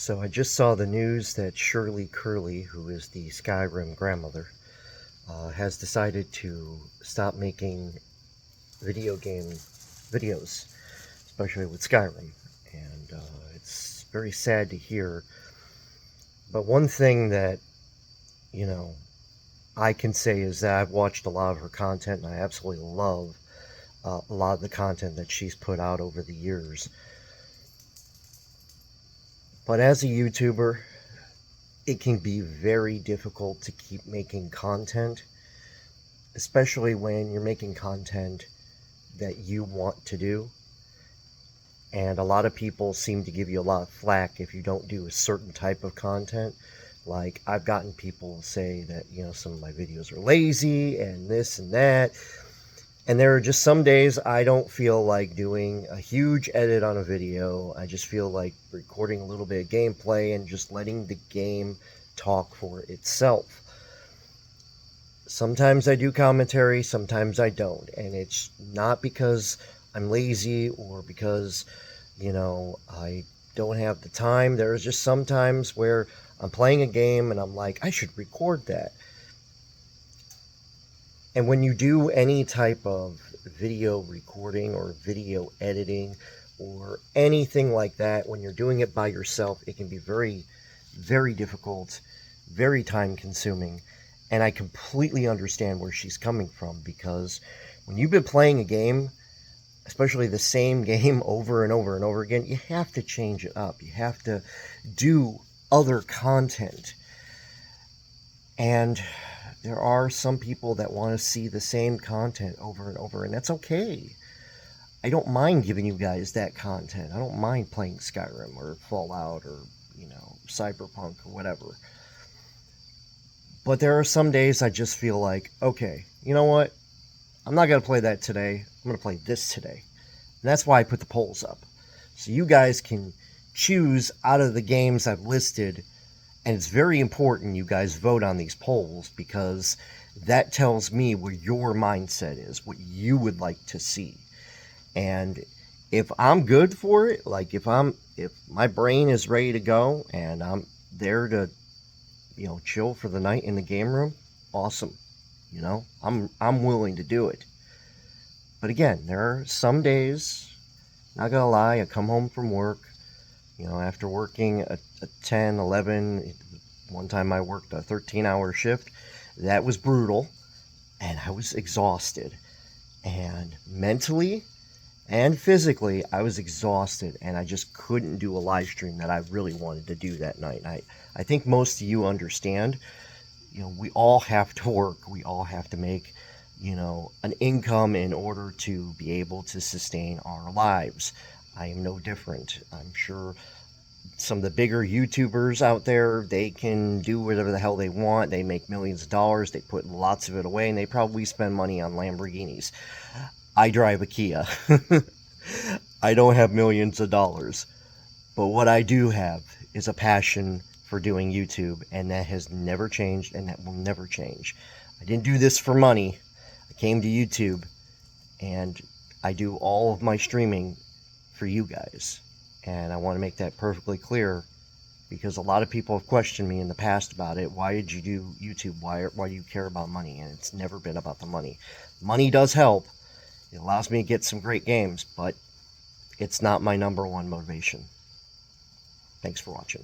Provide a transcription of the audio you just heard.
So I just saw the news that Shirley Curley, who is the Skyrim grandmother, has decided to stop making video game videos, especially with Skyrim. And it's very sad to hear. But one thing that, you know, I can say is that I've watched a lot of her content, and I absolutely love a lot of the content that she's put out over the years. But as a YouTuber, it can be very difficult to keep making content, especially when you're making content that you want to do. And a lot of people seem to give you a lot of flack if you don't do a certain type of content. Like, I've gotten people say that, some of my videos are lazy and this and that. And there are just some days I don't feel like doing a huge edit on a video. I just feel like recording a little bit of gameplay and just letting the game talk for itself. Sometimes I do commentary, sometimes I don't. And it's not because I'm lazy or because, I don't have the time. There's just sometimes where I'm playing a game and I'm like, I should record that. And when you do any type of video recording or video editing or anything like that, when you're doing it by yourself, it can be very, very difficult, very time consuming. And I completely understand where she's coming from, because when you've been playing a game, especially the same game over and over and over again, you have to change it up. You have to do other content. And there are some people that want to see the same content over and over, and that's okay. I don't mind giving you guys that content. I don't mind playing Skyrim or Fallout or, Cyberpunk or whatever. But there are some days I just feel like, okay, you know what? I'm not going to play that today. I'm going to play this today. And that's why I put the polls up. So you guys can choose out of the games I've listed. And it's very important you guys vote on these polls, because that tells me where your mindset is, what you would like to see. And if I'm good for it, like if my brain is ready to go and I'm there to, chill for the night in the game room, awesome. I'm willing to do it. But again, there are some days, not gonna lie, I come home from work, after working a 10, 11, one time I worked a 13-hour shift. That was brutal, and I was exhausted. And mentally and physically, I was exhausted, and I just couldn't do a live stream that I really wanted to do that night. I think most of you understand, we all have to work. We all have to make, an income in order to be able to sustain our lives. I am no different. I'm sure some of the bigger YouTubers out there, they can do whatever the hell they want. They make millions of dollars. They put lots of it away, and they probably spend money on Lamborghinis. I drive a Kia. I don't have millions of dollars. But what I do have is a passion for doing YouTube, and that has never changed, and that will never change. I didn't do this for money. I came to YouTube, and I do all of my streaming for you guys. And I want to make that perfectly clear, because a lot of people have questioned me in the past about it. Why did you do YouTube? Why do you care about money? And it's never been about the money. Money does help. It allows me to get some great games, but it's not my number one motivation. Thanks for watching.